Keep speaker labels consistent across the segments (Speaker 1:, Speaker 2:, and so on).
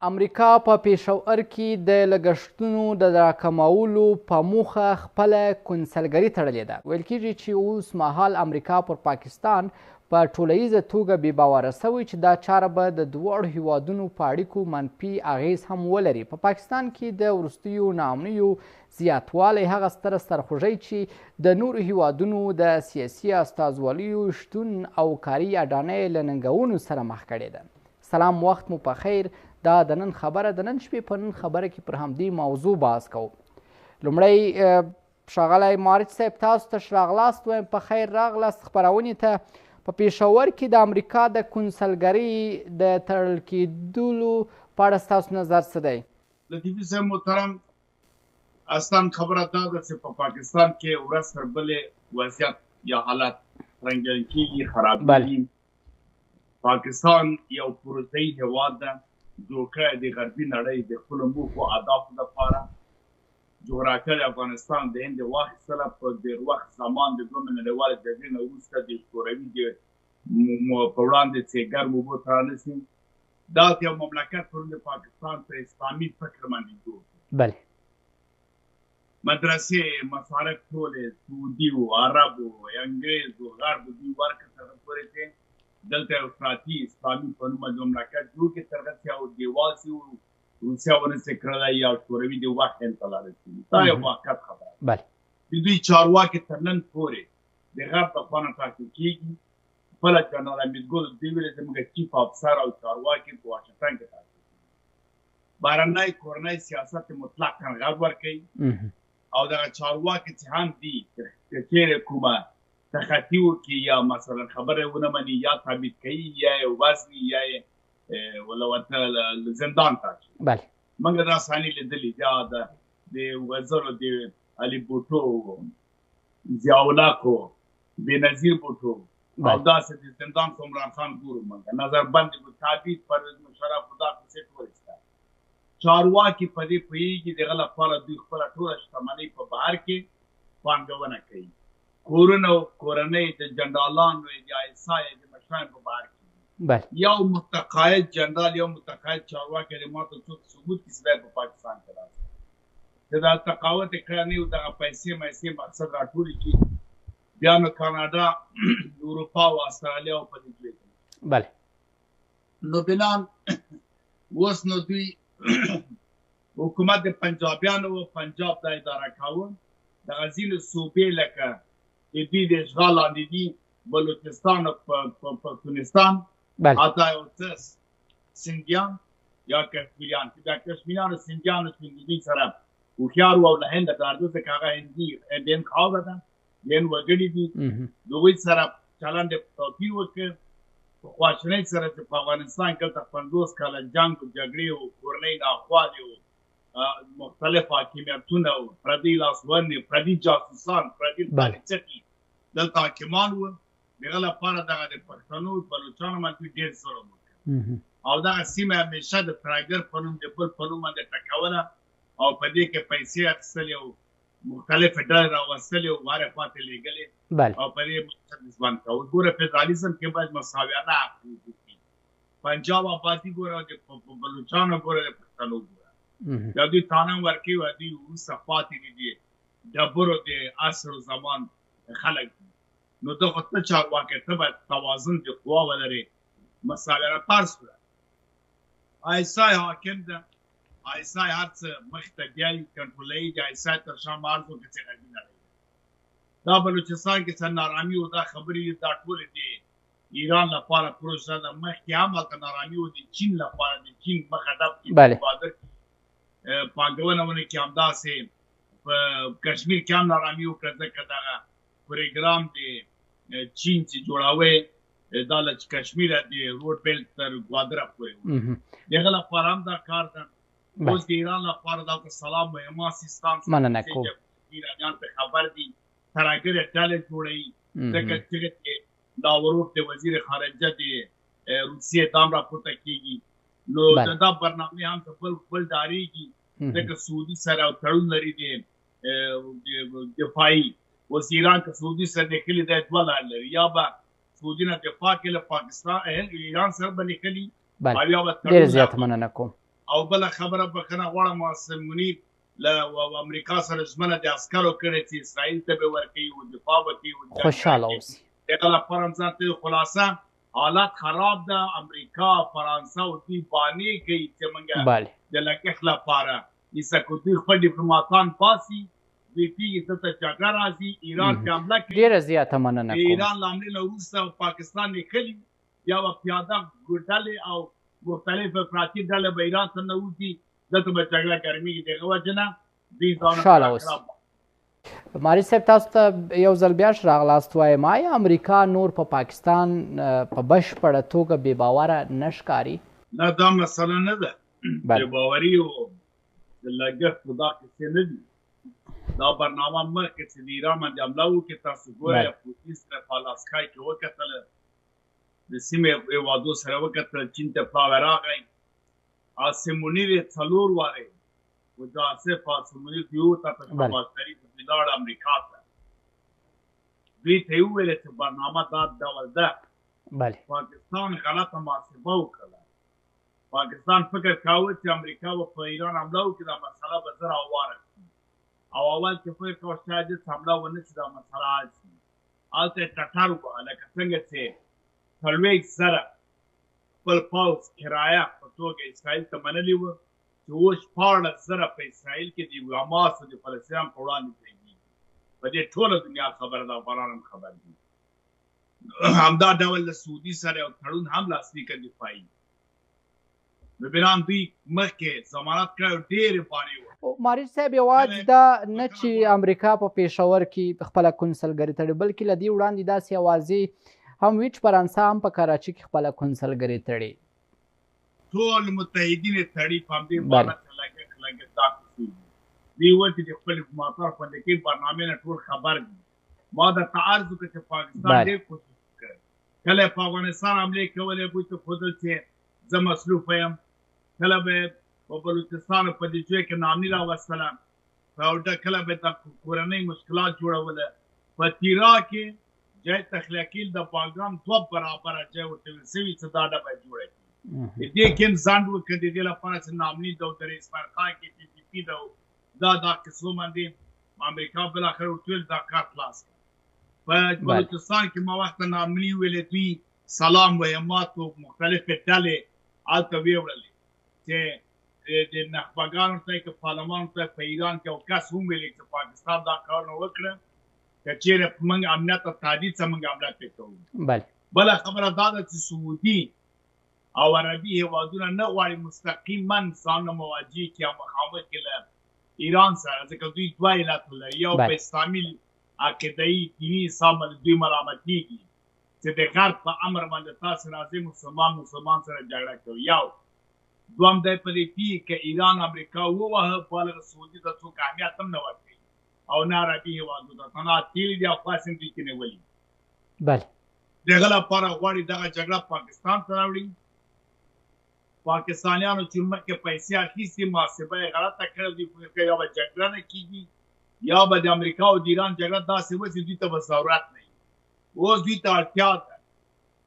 Speaker 1: امریکا په پېښور کې د لګښتونو د راکمولو په موخه خپله کونسلګري تړلې ده. ویل کېږي چې اوس مهال امریکا پر پاکستان په ټولیزه توګه بې باوره سوی چې دا چاره به د دواړو هیوادونو په اړیکو منفي اغیز هم ولري. په پاکستان کې د وروستیو ناامنیو زیاتوالی هغه ستره سرخوږی چې د نورو هیوادونو د سیاسي استازوالیو شتون او کاري اډانې له ننګونو سره مخ کړې ده. سلام، وخت مو په خیر. دا د نن خبره د نن شپې په نن خبره کې پر همدې موضوع بحث کوو. لومړی ښاغلی مارچ صاحب، تاسو ته ښه راغلاست، وایم په خیر راغلاست خپرونې ته. په پېښور کې د امریکا د کونسلګرۍ د تړل کېدلو په اړه ستاسو نظر څه دی؟
Speaker 2: لطیفي صاحب محترم، اصلا خبره دا ده چې په پاکستان کې ورځ تر بلې وضعیت یا حالت رنګین کېږي، خرابېږي. پاکستان یو پروتهیي هېواد ده، جوړ کړی د غربي نړۍ د خپلو موخو اهدافو لپاره. جوړه کړې افغانستان د هند واخیستله په ډېر وخت زمان د دویمې نړیوالې جګړې نه وروسته د شوروي په وړاندې چې ګرم اوبو ته رانیسي. دا یو مملکت پرون د پاکستان په اسلامي فکر باندې جوړ کړ.
Speaker 1: بله،
Speaker 2: مدرسې، مصارف ټولې سعودي و عربو انګریز و غرب دوی ورکړه تر پورې چې دلته یو افراطي اسلامي په نوم د مملکت جوړ کړي، تر هغه چې یو دیوال سي روسیه ونسي کړلی یا شوروي د وخت هند ته لاړه شي. دا یو واقعیت خبره ده.
Speaker 1: بله،
Speaker 2: د دوی چارواکي تر نن پورې د غرب لخوا نه ټاکل کېږي. خپله جنرال حمیدګل دوی ویلې زموږ چیف افسر او چارواکي په واشنګټن کې ټاکل کېږي. بهرنی کورنی سیاست مطلقا غرب ورکوي او دغه چارواکي چې هم دي که چیرې کومه تخطي وکړي یا مثلا خبره ونه مني یا ثابت کوي یا یې وزني یا یې ولورته زندان ته اچوي.
Speaker 1: بله،
Speaker 2: موږ دا ثاني لیدلي د وزیرو د علي بوټو، ضیاءالله بېنظیر بوټو او داسې د زندان په عمران خان ګورو، موږ نظربند تابعید پرویز مشرف دا کیسې ټولې شته. چارواکي په دې پوهېږي دغه لپاره دوی خپله ټوله شتمنۍ په بهر کې پانګونه کوي. کورنۍ د جنرالانو د آیسای د مشرانو په بهر کې یو متقاعد جنرال یا متقاعد چارواکي د ماته څوک ثبوت کړي چې په پاکستان کې راځي. دا تقاوت یې کړی نه وي، دغه پیسې مقصد راټولې کړي، بیا نو کاناډا، اروپا او استرالیا په دې کې.
Speaker 1: بله،
Speaker 2: نو بنان اوس نو دوی حکومت د پنجابیانو و پنجاب دا اداره کاوه. دغه ځینې صوبې لکه د دوی د اشغال لاندې دي، بلوچستان او پښتونستان، حتی یو څه سنګیان یا کشمیریان، چې دا کشمیریان او سنګیان چې دوی سره هوښیار وو او له هنده د اردو څخه هغه هندین خاوره ده، هند وګړي دي، د هغوی سره چلند یې توپیر وکړ. په خواشینۍ سره چې په افغانستان کې هلته 50 کاله جنګ و جګړې و کورنۍ ناخوالې و مختلف حاکمیتونه و پردي لاسوندې، پردي جاسوسان، پردي پالیچکي دلته حاکمان وو. دغه لپاره دغه د پښتنو بلوچانو باندې ډېر ظلم وکړ او دغه سیمه همیشه د ترایګر په نوم د بل په نوم باندې ټکوله او په دې کې پیسې اخیستلې او مختلفې ډلې راوستلې او هرې خواته لېږلې او په دې مقصد ځوان کاوه. ګوره فدرالیزم کې باید مساویانه حق وي. پنجاب آبادي ګوره د بلوچانو ګوره د پښتنو ګوره. یا دوی تانه ورکوي او دوی وروسته پاتې دي ډبرو د عصر زمان خلک دي. نو دغه ته چارواکي ته باید توازن د قوا ولري، مساویانه طرز کړه. آیسای حاکم ده، آیسای هر څه مخې ته بیایي، کنټرولوي. د آیسای تر شا مارزو کې چې غربي نړۍ ده. دا بلوچستان کې څه نارامي و، دا خبرې دا ټولې د ایران لپاره پروژه ده. مخکې هم هلته نارامي و د چین لپاره، د چین مخ هدف کې بادر پانګونه ونه کړي. همداسې په کشمیر کې هم نارامي وکړه، ځکه دغه پروګرام د چین چې جوړاوی دا له کشمیره د روډ بیلټ تر ګوادره پورې و. دغه لپاره هم دا کار ده. اوس د ایران لپاره دلته سلام مهمات سیستان ایرانیان ته خبر دي، ترهګرې ډلې جوړوي. ځکه چې دا وروک د وزیر خارجه د روسیې دا هم راپورته کېږي. نو دا برنامې هم ته بل ډارېږي، ځکه سعودي سره تړون لري د دفاعي. اوس ایران که سعودي سره لیکلي دی دوه لارې لري، یا به سعودي نه دفاع کوي له پاکستان ایران سره به لیکلي
Speaker 1: ډېره زیاته مننه کوم
Speaker 2: او بله خبره بخښنه غواړم معصم منیر له امریکا سره ژمنه د عسکرو کړې چې اسرائیل ته به ورکوي او دفاع به کوي.
Speaker 1: خوشحاله اوسئ.
Speaker 2: دغه لپاره هم ځان ته خلاصه حالت خراب ده. امریکا فرانسه او دوی بانې کوي چې موږ د لګښت لپاره ایسه کو دوی خپل ډیپلوماتان پاسي دوی پیږي دلته جګړه راځي ایران پې حمله کوي.
Speaker 1: ډېره زیاته مننه کوم.
Speaker 2: ایران له حملې نه وروسته پاکستان لیکلي بیا به پیاده ډلې او مختلف افراطي ډلې به ایران ته ننوځي دلته به جګړه ګرمېږي. د هغه وجه نه دوی
Speaker 1: خوشحاله اوسئ. ماري صاحب تاسو ته یو ځل بیا ښه راغلاست. وایم آیا امریکا نور په پاکستان په بشپړه توګه بې باوره نه ښکاري؟
Speaker 2: نه دا مسله نه ده. بې باوري او د لګښت خو دا کیسې نه دي. دا برنامه مخکې چې د ایران باندې حمله وکړي تاسو ګورئ پوتین سره په الاسکا کې وکتله د سیمې هېوادو سره وکتل چین ته پلاوی راغی. عاصم منیر یې 4 وارې و دا آصف عاصم منیر ته یو ته په شهباز شریف ته لاړ امریکا ته. دوی ته یې وویل چې برنامه دا ډول ده. پاکستان غلطه محاسبه وکړه. پاکستان فکر کاوه چې امریکا به په ایران حمله وکړي دا مسله به زر هواره کړي او اول کې فکر کاوه شاید هېڅ حمله ونه کړي دا مسله حل شي. هلته یې ټټر وکړه لکه څنګه چې 40,000 خپل پوځ کرایه په توګه اسرائیل ته منلي وه چې اوس 14,000 په اسرائیل کې د حماس او د فلسطینیانو په وړاندې جنګېږي. په دې ټوله دنیا خبره ده، افغانان هم خبر دي. همدا ډول له سعودي سره یو تړون هم لاسلیک دفاعي ببینان دوی مخکې ضمانت کړی ډېرې پانې وه.
Speaker 1: ماري صاحب یوازې دا نه چې امریکا په پېښور کې خپله کنسلګري تړي بلکې له دې وړاندې داسې اوازې هم وي چې فرانسه هم په کراچي کې خپله کنسلګري تړي.
Speaker 2: ټول متحدین یې تړي په همدې معنه چې لګښت دا کوي. دوی وایي چې د خپل ډیپلوماتانو خوندي کوي برنامې نه ټول خبر دي. ما درته عرض وکړ چې پاکستان ډېر کوشش کړی. کله په افغانستان حملې کولې بوی ته ښودل چې زه مصروفه یم. کله به په بلوچستان په دې ځای کې نامني راوستله. کله به د کورنۍ مشکلات جوړوله. په تیرا کې جای تخلیقیل د باګرام 2 برابره جای ورته ویل سوي چې دا ډبه جوړه کړي. د دې کې هم ځنډ وکړ د دې لپاره چې نامني ده او د اسماعیل خان کې PPP ده دا قصو باندې امریکا بالاخره ورته ویل دا کار خلاص کړه. په بلوچستان کې ما وخته نامني ویلې دوی سلام ویمات او مختلفې ډلې هلته ویوړلې چې د نخبګانو ته که پارلمان ته په ایران کې یو کس هم ویلې چې پاکستان دا کارونه وکړه که چېرې موږ امنیت او تهدید څه موږ حمله پرې کوو. بله خبره دا ده چې سعودي او عربي هېوادونه نه غواړي مستقیما ځانونه مواجه کړي او مخامخ کړي له ایران سره ځکه دوی 2 علت لري. یو په اسلامي عقیدهیي دیني حساب باندې دوی ملامتېږي چې د غرب په امر باندې تاسې راځئ مسلمان سره جګړه کوي. یو دوم دی په دې کې که ایران امریکا ووهه بالغ سعودي ته څوک اهمیت هم نه ورکوي او نه عربي هېوادو ته تنها تیل دي او خاص هم دوی کې نیولي. د هغه لپاره غواړي دغه جګړه پاکستان ته راوړي. پاکستانیانو چې مخکې پیسې اخیستې محاسبه یې غلطه کړې. دوی فکر کوي یا به جګړه نه کېږي یا به د امریکا او د ایران جګړه داسې وشي دوی ته به ضرورت نه وي. اوس دوی ته اړتیا ده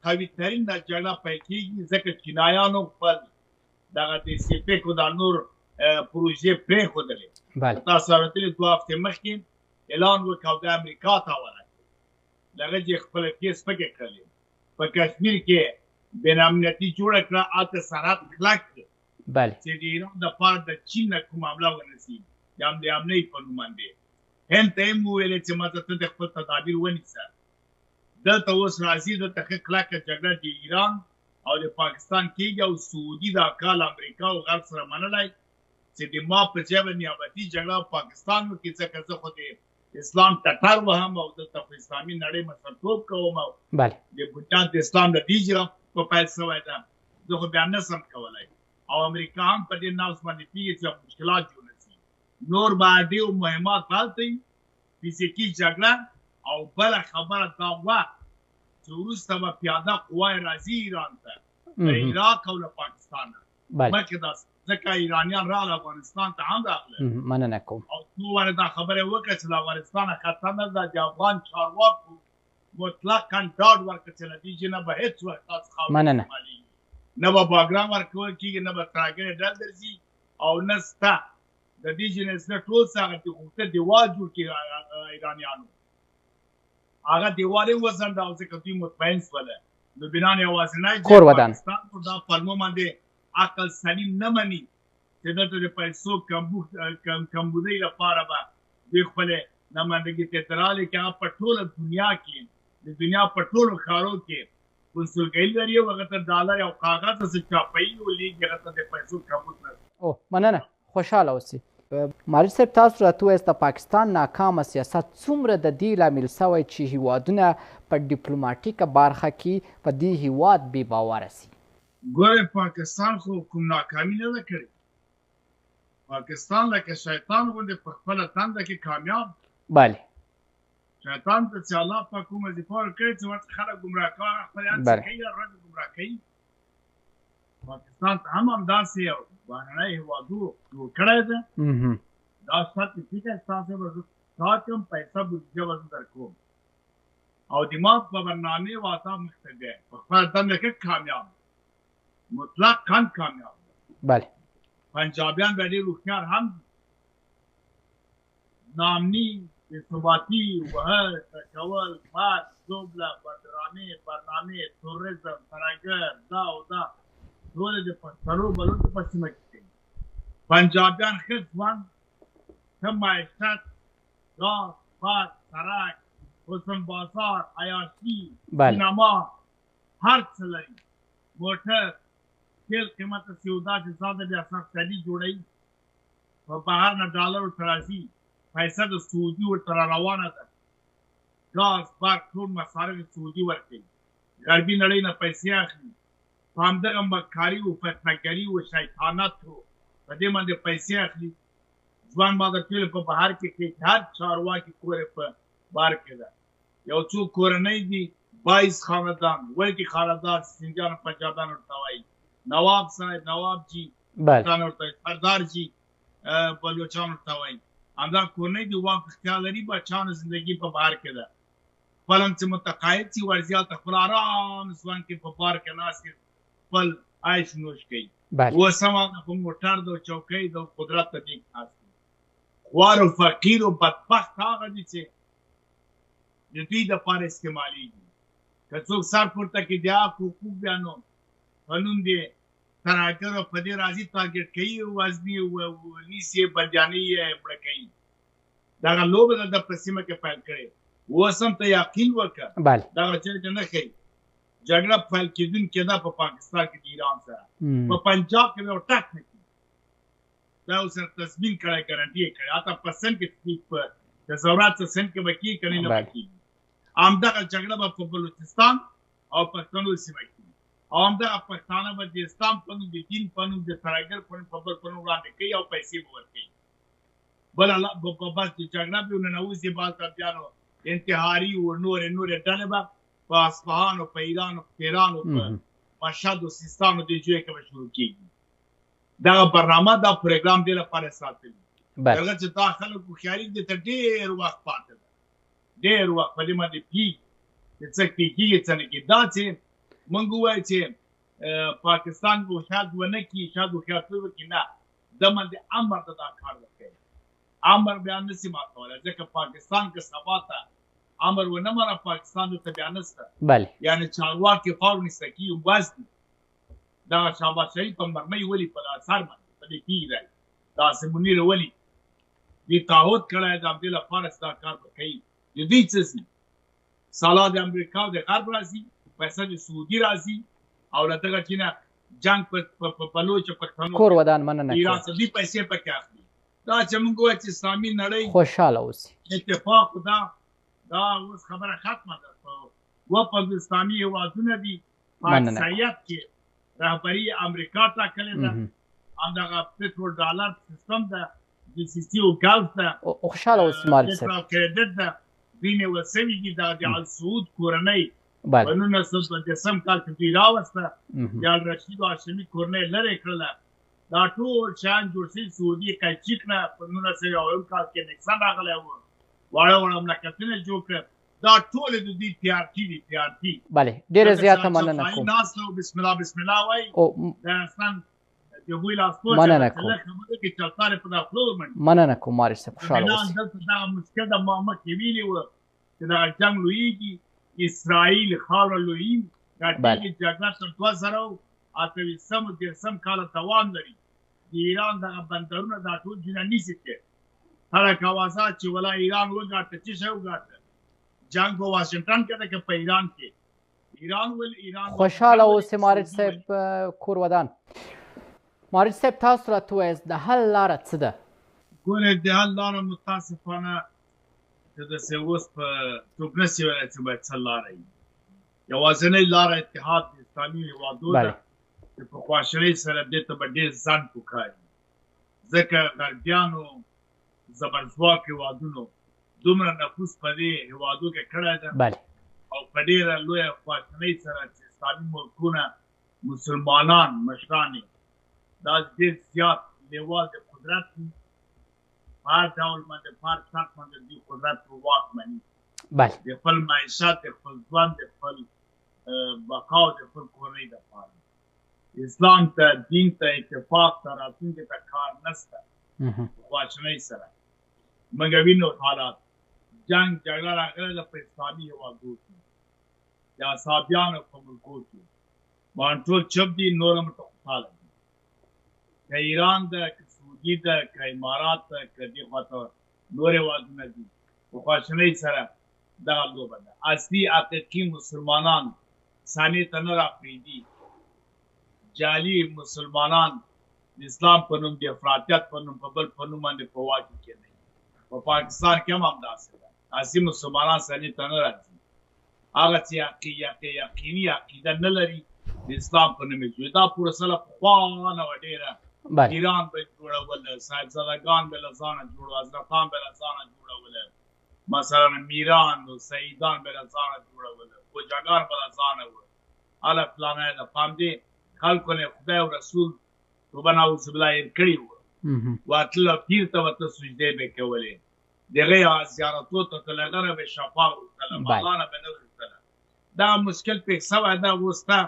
Speaker 2: قوي ترین جګړه پیل کېږي ځکه چینایانو خپل دغه د سیپیک او د نور پروژې پرېښودلې. تاسو اورېدلي 2 هفتې مخکې اعلان وکړ او د امریکا ته ورغی. د هغه چې خپله کیس پکې کړلې. په کشمیر کې بین امنیتي جوړه کړه هلته سرحد کلک کړ چې د ایران دپاره د چین نه کوم حمله ونه شي د حملې په نوم باندې. هند ته یې وویلې چې ما ته د خپل تدابیر ونیسه. دلته اوس راځي دلته ښه کلکه جګړه د ایران او د پاکستان کېږي او سعودي دا کال امریکا او غرب سره منلی چې د ما په ځای به نیابتي جګړه پاکستان وکړي ځکه زه خو د اسلام ټټر وهم او دلته په اسلامي نړۍ مشرتوب کوم او د بنیاد د اسلام د دې جرم په پیل شوی ده. زه خو بیا نه شم کولی او امریکا هم په دې نوز باندې کېږي چې مشکلات جوړ شي. نور به ډېر مهمات هلته وي فزیکي جګړه او بله خبره دا وه چې وروسته به پیاده قواې راځي ایران ته له عراق او له پاکستانه. مخکې داسې ځکه ایرانیان راغله افغانستان ته هم راغله.
Speaker 1: مننه کوم.
Speaker 2: او څو وارې دا خبره یې وکړه چې له افغانستانه خطر نه ده. د افغان چارواکو مطلقا ډاډ ورکړه چې له دې ځای نه به هېڅ وخت تاسو خاوره استعمالېږي. نه به باګرام ورکول کېږي، نه به ترهګرې ډل درځي او نه سته د دې جنس نه ټول څه هغه غوښته دیوال جوړ کړي ایرانیانو. هغه دیوال یې وځنډه او ځکه دوی مطمئن شوله. نو بنان یوازینی پاکستان په دا پلمو باندې عقل سلیم نه مني چې دلته د پیسو کمبودۍ لپاره به دوی خپلې نمایندګي ته درالې کې هغه په ټوله دنیا کې د دنیا په ټولو ښارو کې کنسولګۍ لري او هغه ته ډالر او کاغذ څه چاپوي او لیږي هغه ته د پیسو کمبود نه.
Speaker 1: مننه، خوشحاله اوسئ. مارج صاحب، تاسو راته ووایاست د پاکستان ناکامه سیاست څومره د دې لامل شوی چې هیوادونه په ډیپلوماټیکه برخه کې په دې هیواد بې باوره سي؟
Speaker 2: ګورئ، پاکستان خو کوم ناکامي نه ده کړې. پاکستان لکه شیطان غوندې په خپله تنده کې کامیاب.
Speaker 1: بله،
Speaker 2: شیطان ته چې الله پاک کوم وظیفه ورکړې چې ورته خلک ګمراه کوي، هغه خپل هر څه کوي، هر ورځ ګمراه کوي. پاکستان ته هم همداسې یو بهرنی هېوادو جوړ کړی ده. دا شرط یې ټیک دی، ستاسو به زه تا کوم پیسه بودیجه به زه درکوم او دماغ په برنامې واتا مخته دی، په خپله دنده کې کامیاب، مطلقاً کامیاب.
Speaker 1: بله،
Speaker 2: پنجابیان به ډېر هوښیار هم دي. ناامني، بېثباتي، وهل، کول، مات، زوبله، بدرانې، برنامې، توریزم، ترهګر، دا او دا ټول د پښتنو بلوڅو په سیمه کې کوي. پنجابیان ښه ژوند، ښه معیشت، ګاز، باد، سړک، حسن بازار، عیاشي، سینما، هر څه لري. موټر، تیل قیمته سیودا چې زیاده بیا سبسایډي جوړوي، په بهر نه ډالر ورته راځي، پیسه د سعودي ورته را روانه ده، ګاز، برق، ټول مصارف سعودي ورکوي، غربي نړۍ نه پیسې اخلي. په همدغه مکاري و فتنهګري و شیطانت و په دې باندې پیسې اخلي. ځوان ما درته ویل په بهر کې هر چارواکي کور یې په بهر کې ده. یو څو کورنۍ دي، 22 خاندان، ولکې خاندان سنجان پنجابیان ورته وایي، نواب صاحب، نواب جي ورته وایي، سردار جي بلوچان ورته وایي. همدا کورنۍ دي، واک اختیار لري، بچیانو زندګي په بهر کې ده. خپل هم چې متقاعد شي ورځي هلته خپل ارام ځوان کې په بار کې ناست خپل عیش نوش کوي. اوس هم هغه په موټر ده او چوکۍ ده او قدرت ته نیک ناست دي. خوار او فقیر او بدبخت هغه دي چې د دوی دپاره استعمالیږي. که څوک سر پورته کړي د حق حقوق بیانو په نوم د ترهګرو په دې راځي تارګېټ کوي، وزني نیسي، بندیانۍ یې مړه کوي. دغه لوبه دلته په سیمه کې پیل کړې. اوس هم ته یقین وکړه دغه چېرته نه ښایي جګړه پیل کېدونکې ده په پاکستان کې د ایران سره. په پنجاب کې به یو ټک نه کېږي. دا اوس تضمین کړی، ګارنټي یې کړی. حتی په سند کې په تظاهرات څه سند کې به کېږي که نه به کېږي. همدغه جګړه به په بلوچستان او پښتنو سیمه کې او همدغه پښتانه به د اسلام په نوم، د دین په نوم، د ترهګر په نوم خبر په نوم وړاندې کوي او پیسې به ورکوي. بله بس چې جګړه به وننوځي، هلته بیا نو انتحاري و نورې ډلې به په اصفهان او په ایران او په تهران او په مشهد او سیستان او دې ځایو کې به شروع کېږي. دغه برنامه، دا پروګرام دې لپاره ساتلي. هغه چې دا خلک هوښیاري دې ته ډېر وخت پاتې ده، ډېر وخت په دې باندې کېږي چې څه کېږي څه نه کېږي. دا چې موږ ووایو چې پاکستان به شاید ونه کړي، شاید هوښیارتوب وکړي، نه، ده باندې امر ده دا کار وکړي. امر بیا نشي ماتولی، ځکه پاکستان که سبا ته امر ونه منه، پاکستان ورته بیا نشته. یعنې چارواکي خاورو نیسته کېږي، وزن دغه شهباز شریف په مرمۍ ولي په سر باندې په دې کېږي دی، داسې منیر ولي دوی تعهد کړی د همدې لپاره چې دا کار به کوي. د دوی څه ځي؟ سالا د امریکا او د غرب راځي، پیسه د سعودي راځي او له دغه چې نه جنګ په بلوچ او پښتنو ایران څخه دوی پیسې پکې اخلي. دا چې موږ وایو چې اسلامي نړۍ
Speaker 1: خوشحاله اوسي،
Speaker 2: اتفاق دا اوس خبره ختمه ده. په اسلامي هېوادونه دي، په اکثریت کې رهبري امریکا ټاکلې ده. همدغه پټرول ډالر سیستم ده، د سیسي او ګلف ده،
Speaker 1: خوشحاله اوسي مارج صاحب،
Speaker 2: کریډټ ده، دوی نیول سوي دي. د السعود کورنۍ په 1910 کال کې دوی راوسته، د الرشید هاشمي کورنۍ لرې کړله. دا ټول شیان جوړ شوي سعودي قیچیک نه په 1901 کال کې نکسن راغلی و، واړه واړه مملکتونه جوړ کړل. دا ټول د دوی پیارټي دي پیارټي.
Speaker 1: بله ډېره زیاته مننه کوم.
Speaker 2: ناست او بسم الله بسم الله وایي د افغانستان د هغوی لاسپوڅ
Speaker 1: مننه کوم.
Speaker 2: خبرې کې چلتارې په دا فلور منډي.
Speaker 1: مننه کوم مارش صاحب، خوشحاله اوسئ.
Speaker 2: دلته دغه مشکل د ما مخکې ویلي وو چې دغه جنګ لویېږي، اسرائیل خاوره لویېږي، دا ټولې جګړه سل 2038 کاله دوام لري. د ایران دغه بندرونه دا ټول جنه نیسي چې خلک اوازه چې ولا ایران وګاټه چې شی وګاټه جنګ په واشنگټن کې ده که په ایران کې. ایران ول ایران
Speaker 1: خوشحاله اوسئ مارج صاحب کور ودان. مارج صاحب تاسو راته ووایاست د حل لاره څه ده؟
Speaker 2: ګورې د حل لاره متاسفانه چې داسې اوس په څوک نشي ویلی چې باید څه لاره وي. یوازینۍ لاره اتحاد د اسلامي هېوادو ده چې په خواشینۍ سره دې ته به ډېر ځنډ وکاري، ځکه غربیانو زبرځواک هېوادونو دومره نفوس په دې هېوادو کې کړی ده او په ډېره لویه خواشینۍ سره چې اسلامي ملکونه مسلمانان مشران دا ډېر زیات لیوال د قدرت دي، په هر ډول باندې په هر سطح باندې دوی قدرت په واک مني، د خپل معیشت، د خپل ژوند، د خپل بقا او د خپل کورنۍ دپاره. اسلام ته دین ته اتفاق ته راتلونکي ته کار نشته په خواشینۍ سره. موږ وینو حالات جنګ جګړه راغلی ده په اسلامي هېوادو کې، د اصحابیانو په ملکو کې باندې ټول چپ دي، نور هم ورته خوشحاله دي. که ایران ده، که سعودي ده، که امارات ده، که دې خواته نور هېوادونه دي، په خواشینۍ سره دغه لوبه ده. اصلي حقیقي مسلمانان ثانیې ته نه راپرېږدي. جعلي مسلمانان د اسلام په نوم، د افراطیت په نوم، په بل په نوم باندې په واک کې کېدی. په پاکستان کې هم همداسې ده، اصلي مسلمانان ثانیې ته نه راځي. هغه چې یقیني عقیده نه لري د اسلام په نوم یې جوړوي. دا پروسه له پخوانه وه ډېره. ایران به یې جوړوله، صاحبزادګان به یې له ځانه جوړول، حضرتان به یې له ځانه جوړوله، مثلا میران و سعیدان به یې له ځانه جوړوله، خوجاګان به له ځانه وه. هله پلانه یې د پام دې خلکو نه خدای او رسول توبه نعوذ بالله هېر کړي وو. وتله پیر ته ورته سجدې به یې کولې، د هغې زیارتو ته تله، هغه نه به یې شفا غوښتله، مالا نه به یې نه غوښتله. دا مشکل پېښ شوی ده اوس ته.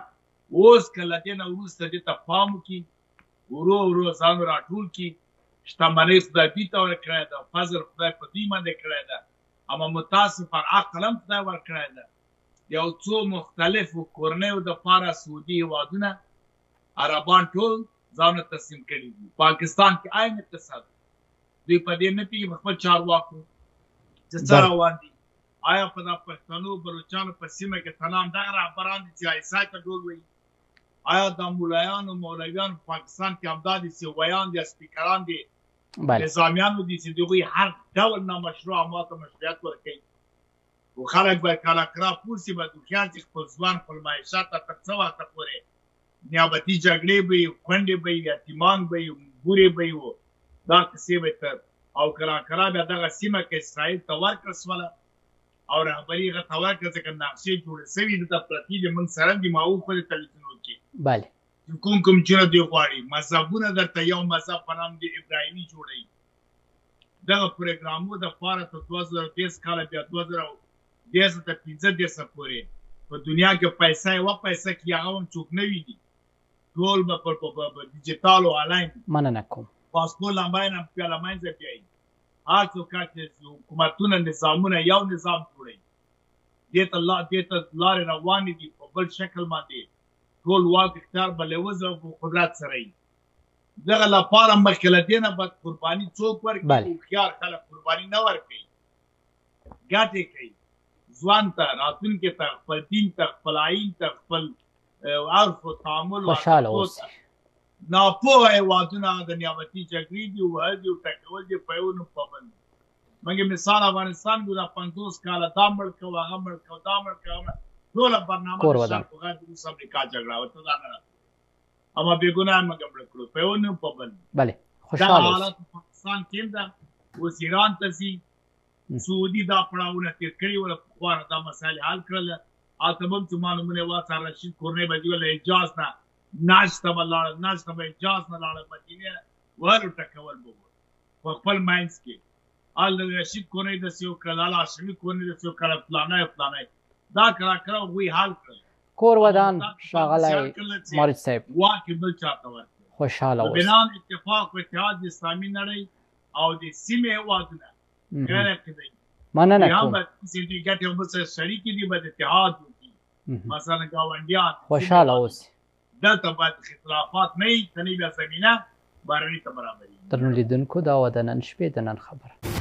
Speaker 2: اوس که له دې نه وروسته دې ته پام وکړي، ورو ورو ځان راټول کړي، شتمنۍ خدای دوی ته ورکړې ده، فضل خدای په دوی باندې کړی ده، اما متاسفاً عقل هم خدای ورکړی ده. یو څو مختلفو کورنیو دپاره سعودي هېوادونه عربان ټول ځانونه تسلیم کړي دي. پاکستان کې عین اقتصاد دوی په دې نه پوهېږي په خپل چارواکو چې څه روان دي. آیا په دا پښتنو بلوچانو په سیمه کې تنام دغه رهبران دي چې عیسی ته ډول وایي؟ آیا دا مولایانو مولویان په پاکستان کې همدا دي چې ویان دي، سپیکران دي، نظامیانو دي چې د هغوی هر ډول نامشروع اعمالو ته مشروعیت ورکوي؟ خو خلک به کله کله پوه شي، باید هوښیار شي، خپل ځوان خپل معیشت ته تر څه وخته پورې نیابتي جګړې به وي، کونډې به وي، یتیمان به وي، بورې به وي، دا کیسې به تر او کله کله بیا دغه سیمه کې اسرائیل ته ورکړه شوله او رهبري هغه ته ورکړه، ځکه نقشې جوړې شوي دلته پرتې دي، موږ سره دي، ما وښودې تلویزیونونو کې چې کوم کوم چیزونه دوی غواړي. مذهبونه درته یو مذهب په نام د ابراهیمي جوړوي. دغه پروګرامونو دپاره تر 2010 کاله بیا 2010 تر 15 پورې په دنیا کې پیسه یوه پیسه کې هغه هم څوک نه ویني، ټول به په ډیجیټال او آنلاین.
Speaker 1: مننه کوم.
Speaker 2: پاسپورټ لامباین هم بیا له منځه بیایي. هر څوک چې حکومتونه نظامونه یو نظام جوړوي، دې ته لارې روانې دي په بل شکل باندې. ټول واک اختیار به له وزر او قدرت سره وي. دغه لپاره مخکې له دې نه باید قرباني څوک ورکړي؟ هوښیار خلک قرباني نه ورکوي، ګټې کوي ځوان ته، راتلونکي ته، خپل دین ته، خپل آیین ته، خپل عرف و تعامل و ناپوهه هېوادونه د نیابتي جګړې دي، وهل دي او ټکول دي، په یو نوم پابند دي. موږ مثال افغانستان کې دا 50 کاله دا مړ کړو، هغه مړ کړو، دا مړ کړو، ټوله برنامه د شرق په غیر د روس امریکا جګړه وه، ته دا نه راځي، اما بېګناه موږ مړ کړو، په یو نوم پابند دي. دا حالت په پاکستان کې هم ده. اوس ایران ته ځي، سعودي دا پړاوونه تېر کړي وو، پخوا دا مسایل حل کړله. هلته به هم چې ما نومونه واڅه رشید کورنۍ به دوی له حجاز نه نجد ته به لاړل، نجد ته به حجاز نه لاړل، مدینې وهل ټکول به وو په خپل منځ کې. ال رشید کورنۍ داسې وکړل، ال هاشمي کورنۍ داسې وکړل، فلانی فلانی دا کراکره وی حل کړل.
Speaker 1: کور ودان ښاغلی مارج صاحب
Speaker 2: واک یې بل چاته ورکړ.
Speaker 1: خوشحاله اوسئ.
Speaker 2: لبنان اتفاق و اتحاد د اسلامي نړۍ او د سیمې هېوادونه ګڼه کوي.
Speaker 1: مننه
Speaker 2: یا
Speaker 1: کوم.
Speaker 2: به چې ګټې یو بل سره شریکې دي، باید اتحاد وکړي. مثلا ګاونډیان
Speaker 1: خوشحاله اوسئ.
Speaker 2: دلته باید اختلافات نه وي، که نه بیا زمینه بهرني ته برابرېږي.
Speaker 1: درنو لیدونکو دا وه د نن شپې د نن خبره.